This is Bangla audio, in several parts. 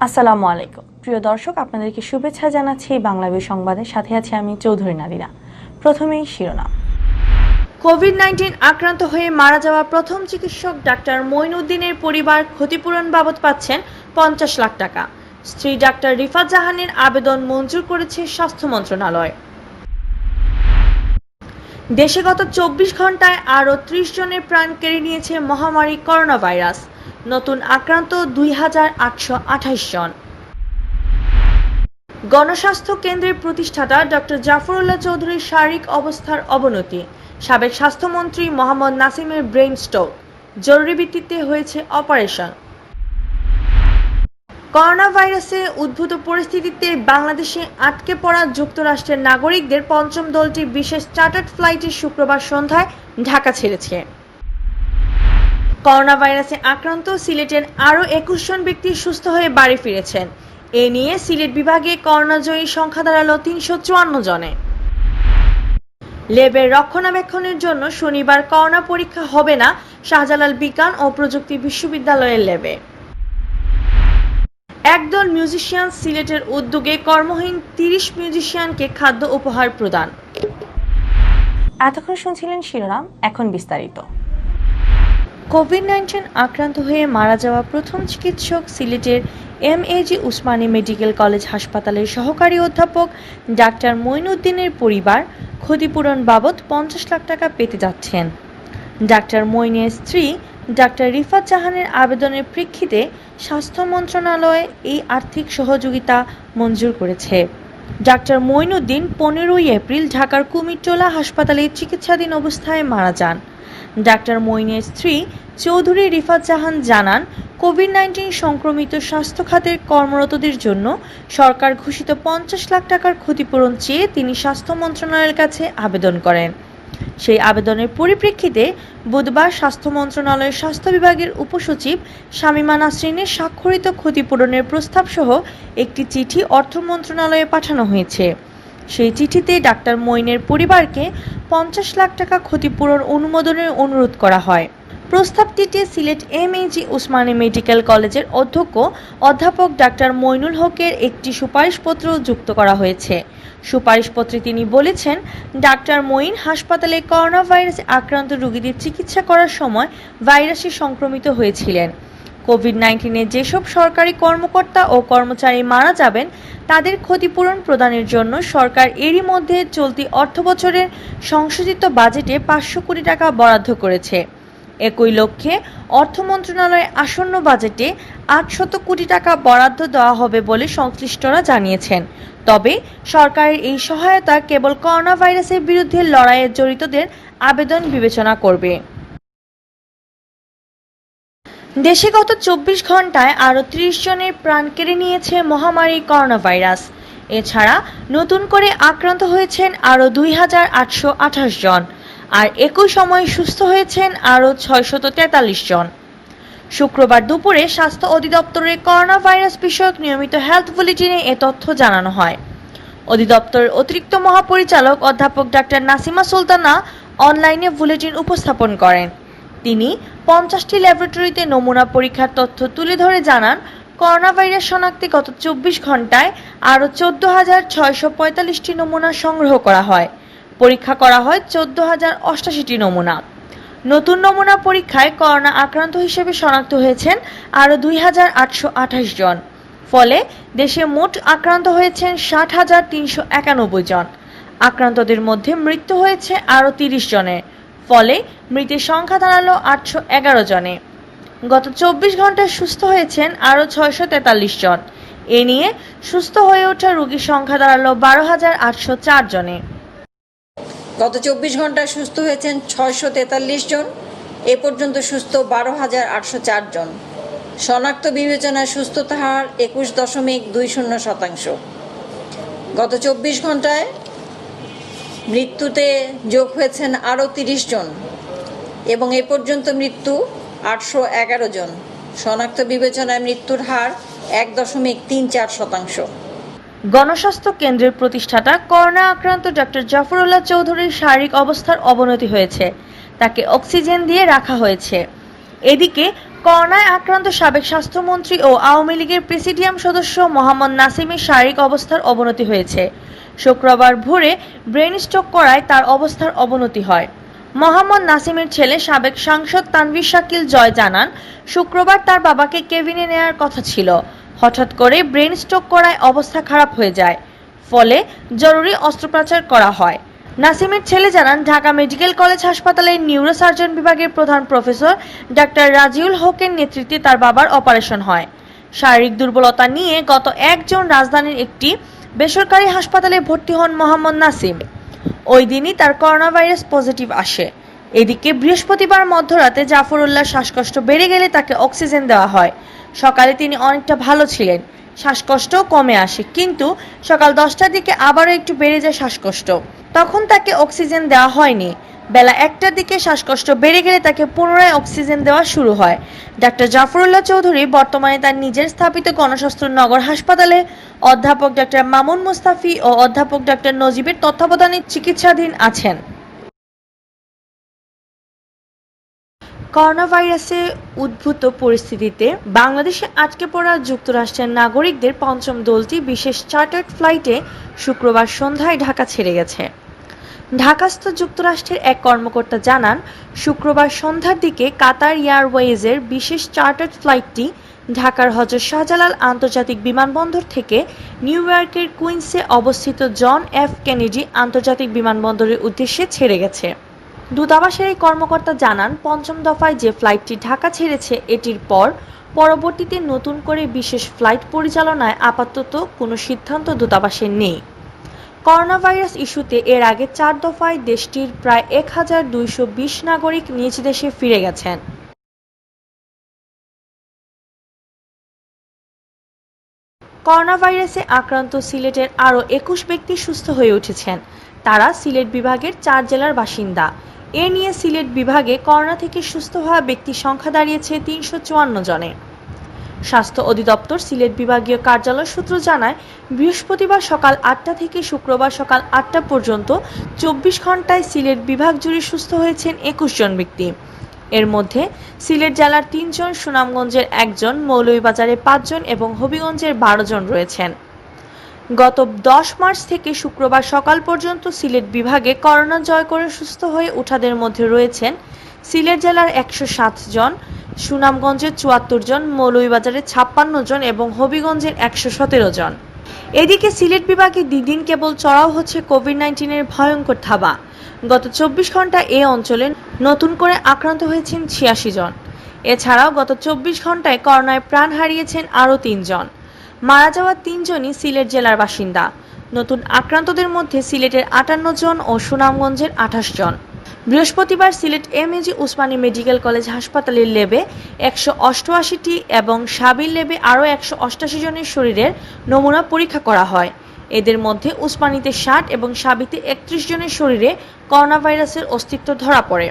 আসসালামু আলাইকুম প্রিয় দর্শক, আপনাদেরকে শুভেচ্ছা জানাচ্ছি বাংলাদেশ সংবাদের সাথে আছি আমি চৌধুরী নাদিরা। প্রথমেই শিরোনাম। কোভিড-19 আক্রান্ত হয়ে মারা যাওয়া প্রথম চিকিৎসক ডাক্তার মঈনুদ্দিনের পরিবার ক্ষতিপূরণ বাবদ পাচ্ছেন 50 লাখ টাকা। স্ত্রী ডাক্তার রিফাত জাহানের আবেদন মঞ্জুর করেছে স্বাস্থ্য মন্ত্রণালয়। দেশে গত 24 ঘন্টায় আরও 30 জনের প্রাণ কেড়ে নিয়েছে মহামারী করোনা ভাইরাস। নতুন আক্রান্ত 2828 জন। গণস্বাস্থ্য কেন্দ্রের প্রতিষ্ঠাতা ডক্টর জাফরুল্লাহ চৌধুরীর শারীরিক অবস্থার অবনতি। সাবেক স্বাস্থ্যমন্ত্রী মোহাম্মদ নাসিমের ব্রেইন স্ট্রোক, জরুরি ভিত্তিতে হয়েছে অপারেশন। করোনা ভাইরাসে উদ্ভূত পরিস্থিতিতে বাংলাদেশে আটকে পড়া যুক্তরাষ্ট্রের নাগরিকদের পঞ্চম দলটি বিশেষ চার্টার্ড ফ্লাইটে শুক্রবার সন্ধ্যায় ঢাকা ছেড়েছে। করোনা ভাইরাসে আক্রান্ত সিলেটের আরও 21 জন ব্যক্তি সুস্থ হয়ে বাড়ি ফিরেছেন। এ নিয়ে সিলেট বিভাগে করোনাজয়ী সংখ্যা দাঁড়ালো 354 জনে। ল্যাবের রক্ষণাবেক্ষণের জন্য শনিবার করোনা পরীক্ষা হবে না শাহজালাল বিজ্ঞান ও প্রযুক্তি বিশ্ববিদ্যালয়ের ল্যাবে। একদল মিউজিশিয়ান সিলেটের উদ্যোগে কর্মহীন 30 মিউজিশিয়ানকে খাদ্য উপহার প্রদান। এতক্ষণ শুনছিলেন শিরোনাম, এখন বিস্তারিত। কোভিড-19 আক্রান্ত হয়ে মারা যাওয়া প্রথম চিকিৎসক সিলেটের এমএজি উসমানী মেডিকেল কলেজ হাসপাতালের সহকারী অধ্যাপক ডাক্তার মঈনুদ্দিনের পরিবার ক্ষতিপূরণ বাবদ 50 লাখ টাকা পেতে যাচ্ছেন। ডাক্তার মঈনের স্ত্রী ডাক্তার রিফাত জাহানের আবেদনের প্রেক্ষিতে স্বাস্থ্য মন্ত্রণালয় এই আর্থিক সহযোগিতা মঞ্জুর করেছে। ডাক্তার মঈনুদ্দিন 15 এপ্রিল ঢাকার কুমিরটোলা হাসপাতালে চিকিৎসাধীন অবস্থায় মারা যান। ডাক্তার মঈনের স্ত্রী চৌধুরী রিফাত জাহান জানান, কোভিড-19 সংক্রমিত স্বাস্থ্য খাতের কর্মরতদের জন্য সরকার ঘোষিত 50 লাখ টাকার ক্ষতিপূরণ চেয়ে তিনি স্বাস্থ্য মন্ত্রণালয়ের কাছে আবেদন করেন। সেই আবেদনের পরিপ্রেক্ষিতে বুধবার স্বাস্থ্য মন্ত্রণালয়ের স্বাস্থ্য বিভাগের উপসচিব শামীমা নাসরিনের স্বাক্ষরিত ক্ষতিপূরণের প্রস্তাব সহ একটি চিঠি অর্থ মন্ত্রণালয়ে পাঠানো হয়েছে। সেই চিঠিতে ডাক্তার মঈনের পরিবারকে 50 লাখ টাকা ক্ষতিপূরণ অনুমোদনের অনুরোধ করা হয়। প্রস্তাবটিতে সিলেট এমএজি উসমানী মেডিকেল কলেজের অধ্যক্ষ অধ্যাপক ডাক্তার মইনুল হকের একটি সুপারিশপত্র যুক্ত করা হয়েছে। সুপারিশপত্রে তিনি বলেছেন, ডাক্তার মঈন হাসপাতালে করোনা ভাইরাসে আক্রান্ত রোগীদের চিকিৎসা করার সময় ভাইরাসে সংক্রমিত হয়েছিলেন। কোভিড-19 যেসব সরকারি কর্মকর্তা ও কর্মচারী মারা যাবেন তাদের ক্ষতিপূরণ প্রদানের জন্য সরকার এরই মধ্যে চলতি অর্থবছরের সংশোধিত বাজেটে 500 কোটি টাকা বরাদ্দ করেছে। একই লক্ষ্যে অর্থ মন্ত্রণালয়ের আসন্ন বাজেটে 800 কোটি টাকা বরাদ্দ দেওয়া হবে বলে সংশ্লিষ্টরা জানিয়েছেন। তবে সরকারের এই সহায়তা কেবল করোনা ভাইরাসের বিরুদ্ধে লড়াইয়ে জড়িতদের আবেদন বিবেচনা করবে। দেশে গত 24 ঘন্টায় আরও 30 জনের প্রাণ কেড়ে নিয়েছে মহামারী করোনা ভাইরাস। এছাড়া নতুন করে আক্রান্ত হয়েছেন আরও 2828 জন, আর একই সময়ে সুস্থ হয়েছেন আরও 643 জন। শুক্রবার দুপুরে স্বাস্থ্য অধিদপ্তরের করোনা ভাইরাস বিষয়ক নিয়মিত হেলথ বুলেটিনে এ তথ্য জানানো হয়। অধিদপ্তরের অতিরিক্ত মহাপরিচালক অধ্যাপক ডাক্তার নাসিমা সুলতানা অনলাইনে বুলেটিন উপস্থাপন করেন। তিনি 50টি ল্যাবরেটরিতে নমুনা পরীক্ষার তথ্য তুলে ধরে জানান, করোনা ভাইরাস শনাক্তে গত 24 ঘন্টায় আরও 14,645টি নমুনা সংগ্রহ করা হয়। পরীক্ষা করা হয় 14,088টি নমুনা। নতুন নমুনা পরীক্ষায় করোনা আক্রান্ত হিসেবে শনাক্ত হয়েছেন আরও 2,828 জন। ফলে দেশে মোট আক্রান্ত হয়েছেন 60,391 জন। আক্রান্তদের মধ্যে মৃত্যু হয়েছে আরও 30 জনের। ফলে মৃতের সংখ্যা দাঁড়ালো 811 জনে। গত 24 ঘন্টায় সুস্থ হয়েছেন আরও 643 জন। এ নিয়ে সুস্থ হয়ে ওঠা রোগীর সংখ্যা দাঁড়ালো 12,804 জনে। গত 24 ঘন্টায় সুস্থ হয়েছেন 643 জন। এ পর্যন্ত সুস্থ 12,804 জন। শনাক্ত বিবেচনায় সুস্থতা হার 21.20%। গত 24 ঘন্টায় মৃত্যুতে যোগ হয়েছেন আরও 30 জন এবং এ পর্যন্ত মৃত্যু 811 জন। শনাক্ত বিবেচনায় মৃত্যুর হার 1.34%। গণস্বাস্থ্য কেন্দ্রের প্রতিষ্ঠাতা করোনা আক্রান্ত ডক্টর জাফরুল্লাহ চৌধুরীর শারীরিক অবস্থার অবনতি হয়েছে। তাকে অক্সিজেন দিয়ে রাখা হয়েছে। এদিকে করোনায় আক্রান্ত সাবেক স্বাস্থ্যমন্ত্রী ও আওয়ামী লীগের প্রেসিডিয়াম সদস্য মোহাম্মদ নাসিমের শারীরিক অবস্থার অবনতি হয়েছে। শুক্রবার ভোরে ব্রেন স্ট্রোক করায় তার অবস্থার অবনতি হয়। মোহাম্মদ নাসিমের ছেলে সাবেক সাংসদ তানভীর শাকিল জয় জানান, শুক্রবার তার বাবাকে কেবিনে নেয়ার কথা ছিল। হঠাৎ করে ব্রেন স্ট্রোক করায় অবস্থা খারাপ হয়ে যায়, ফলে জরুরি অস্ত্রোপচার করা হয়। নাসিমের ছেলে জানান, ঢাকা মেডিকেল কলেজ হাসপাতালের নিউরোসার্জন বিভাগের প্রধান প্রফেসর ডাক্তার রাজিউল হকের নেতৃত্বে তার বাবার অপারেশন হয়। শারীরিক দুর্বলতা নিয়ে গত 1 জুন রাজধানীর একটি বেসরকারি হাসপাতালে ভর্তি হন মোহাম্মদ নাসিম। ওই দিনই তার করোনা ভাইরাস পজিটিভ আসে। এদিকে বৃহস্পতিবার মধ্যরাতে জাফরুল্লাহর শ্বাসকষ্ট বেড়ে গেলে তাকে অক্সিজেন দেওয়া হয়। সকালে তিনি অনেকটা ভালো ছিলেন, শ্বাসকষ্টও কমে আসে, কিন্তু সকাল 10টার দিকে আবারও একটু বেড়ে যায় শ্বাসকষ্ট। তখন তাকে অক্সিজেন দেওয়া হয়নি। বেলা 1টার দিকে শ্বাসকষ্ট বেড়ে গেলে তাকে পুনরায় অক্সিজেন দেওয়া শুরু হয়। ডাক্তার জাফরুল্লাহ চৌধুরী বর্তমানে তার নিজের স্থাপিত গণস্বাস্থ্য নগর হাসপাতালে অধ্যাপক ডাক্তার মামুন মুস্তাফি ও অধ্যাপক ডাক্তার নজিবের তত্ত্বাবধানে চিকিৎসাধীন আছেন। করোনা ভাইরাসে উদ্ভূত পরিস্থিতিতে বাংলাদেশে আটকে পড়া যুক্তরাষ্ট্রের নাগরিকদের পঞ্চম দলটি বিশেষ চার্টার্ড ফ্লাইটে শুক্রবার সন্ধ্যায় ঢাকা ছেড়ে গেছে। ঢাকাস্থ যুক্তরাষ্ট্রের এক কর্মকর্তা জানান, শুক্রবার সন্ধ্যার দিকে কাতার এয়ারওয়েজের বিশেষ চার্টার্ড ফ্লাইটটি ঢাকার হযরত শাহজালাল আন্তর্জাতিক বিমানবন্দর থেকে নিউ ইয়র্কের কুইন্সে অবস্থিত জন এফ কেনেডি আন্তর্জাতিক বিমানবন্দরের উদ্দেশ্যে ছেড়ে গেছে। দূতাবাসের এই কর্মকর্তা জানান, পঞ্চম দফায় যে ফ্লাইটটি ঢাকা ছেড়েছে এটির পরবর্তীতে নতুন করে বিশেষ ফ্লাইট পরিচালনায় আপাতত কোনো সিদ্ধান্ত দূতাবাসের নেই। করোনা ভাইরাস ইস্যুতে এর আগে 4 দফায় দেশটির প্রায় 1220 নাগরিক নিজ দেশে ফিরে গেছেন। করোনা ভাইরাসে আক্রান্ত সিলেটের আরও 21 ব্যক্তি সুস্থ হয়ে উঠেছেন। তারা সিলেট বিভাগের 4 জেলার বাসিন্দা। এ নিয়ে সিলেট বিভাগে করোনা থেকে সুস্থ হওয়া ব্যক্তির সংখ্যা দাঁড়িয়েছে 354 জনে। স্বাস্থ্য অধিদপ্তর সিলেট বিভাগীয় কার্যালয় সূত্র জানায়, বৃহস্পতিবার সকাল 8টা থেকে শুক্রবার সকাল 8টা পর্যন্ত 24 ঘন্টায় সিলেট বিভাগ জুড়ে সুস্থ হয়েছেন 21 জন ব্যক্তি। এর মধ্যে সিলেট জেলার 3 জন, সুনামগঞ্জের 1 জন, মৌলভীবাজারে 5 জন এবং হবিগঞ্জের 12 জন রয়েছেন। গত 10 মার্চ থেকে শুক্রবার সকাল পর্যন্ত সিলেট বিভাগে করোনা জয় করে সুস্থ হয়ে ওঠাদের মধ্যে রয়েছেন সিলেট জেলার 107 জন, সুনামগঞ্জের 74 জন, মৌলভীবাজারের 56 জন এবং হবিগঞ্জের 117 জন। এদিকে সিলেট বিভাগে দিন কেবল চড়াও হচ্ছে কোভিড-19 ভয়ঙ্কর থাবা। গত 24 ঘন্টা এ অঞ্চলে নতুন করে আক্রান্ত হয়েছেন 86 জন। এছাড়াও গত 24 ঘন্টায় করোনায় প্রাণ হারিয়েছেন আরও 3 জন। মারা যাওয়া 3 জনই সিলেট জেলার বাসিন্দা। নতুন আক্রান্তদের মধ্যে সিলেটের 58 জন ও সুনামগঞ্জের 28 জন। বৃহস্পতিবার Sylhet MAG Usmani medical college হাসপাতালের ল্যাবে 188টি এবং সাবির ল্যাবে আরও 188 জনের শরীরের নমুনা পরীক্ষা করা হয়। এদের মধ্যে উসমানীতে 60 এবং সাবিতে 31 জনের শরীরে করোনা ভাইরাসের অস্তিত্ব ধরা পড়ে।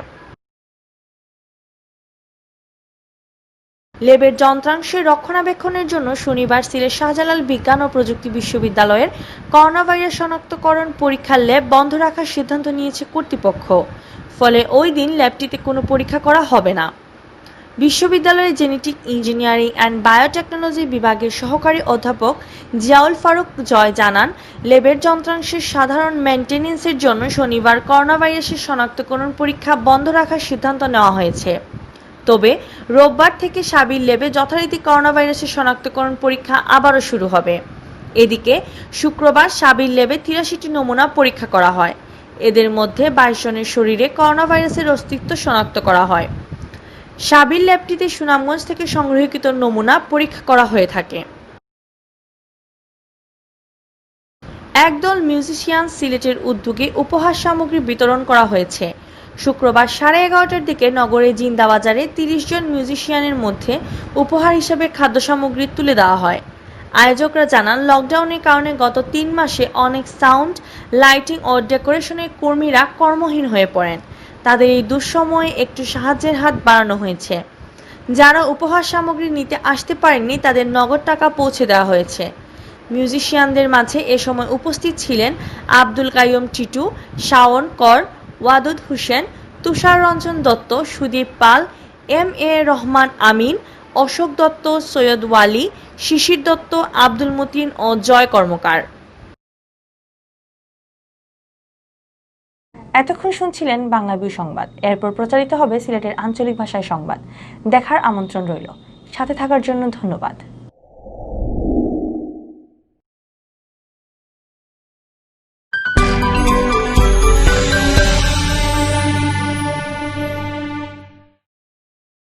ল্যাবের যন্ত্রাংশের রক্ষণাবেক্ষণের জন্য শনিবার সিলেট শাহজালাল বিজ্ঞান ও প্রযুক্তি বিশ্ববিদ্যালয়ের করোনা ভাইরাস শনাক্তকরণ পরীক্ষার ল্যাব বন্ধ রাখার সিদ্ধান্ত নিয়েছে কর্তৃপক্ষ। ফলে ওই দিন ল্যাবটিতে কোনো পরীক্ষা করা হবে না। বিশ্ববিদ্যালয়ের জেনেটিক ইঞ্জিনিয়ারিং অ্যান্ড বায়োটেকনোলজি বিভাগের সহকারী অধ্যাপক জিয়াউল ফারুক জয় জানান, ল্যাবের যন্ত্রাংশের সাধারণ মেইনটেনেন্সের জন্য শনিবার করোনা ভাইরাসের শনাক্তকরণ পরীক্ষা বন্ধ রাখার সিদ্ধান্ত নেওয়া হয়েছে। তবে রোববার থেকে সাবির ল্যাবে যথারীতি করোনা ভাইরাসের শনাক্তকরণ পরীক্ষা আবারও শুরু হবে। এদিকে শুক্রবার সাবির ল্যাবে 83টি নমুনা পরীক্ষা করা হয়। এদের মধ্যে 22 জনের শরীরে করোনা ভাইরাসের অস্তিত্ব শনাক্ত করা হয়। সাবির ল্যাবটিতে সুনামগঞ্জ থেকে সংগ্রহীত নমুনা পরীক্ষা করা হয়ে থাকে। একদল মিউজিশিয়ান সিলেটের উদ্যোগে উপহার সামগ্রী বিতরণ করা হয়েছে। শুক্রবার 11:30টার দিকে নগরের জিন্দাবাজারে 30 জন মিউজিশিয়ানের মধ্যে উপহার হিসেবে খাদ্য সামগ্রী তুলে দেওয়া হয়। আয়োজকরা জানান, লকডাউনের কারণে গত 3 মাসে অনেক সাউন্ড, লাইটিং ও ডেকোরেশনের কর্মীরা কর্মহীন হয়ে পড়েন। তাদের এই দুঃসময়ে একটু সাহায্যের হাত বাড়ানো হয়েছে। যারা উপহার সামগ্রী নিতে আসতে পারেননি তাদের নগদ টাকা পৌঁছে দেওয়া হয়েছে। মিউজিশিয়ানদের মাঝে এ সময় উপস্থিত ছিলেন আব্দুল কাইয়ুম টিটু, শাওন কর, ওয়াদুদ হোসেন, তুষার রঞ্জন দত্ত, সুদীপ পাল, এম.এ. রহমান আমিন, অশোক দত্ত, সৈয়দ ওয়ালি, শিশির দত্ত, আব্দুল মতিন ও জয় কর্মকার। এতক্ষণ শুনছিলেন বাংলা বিউ সংবাদ। এরপর প্রচারিত হবে সিলেটের আঞ্চলিক ভাষায় সংবাদ। দেখার আমন্ত্রণ রইল। সাথে থাকার জন্য ধন্যবাদ।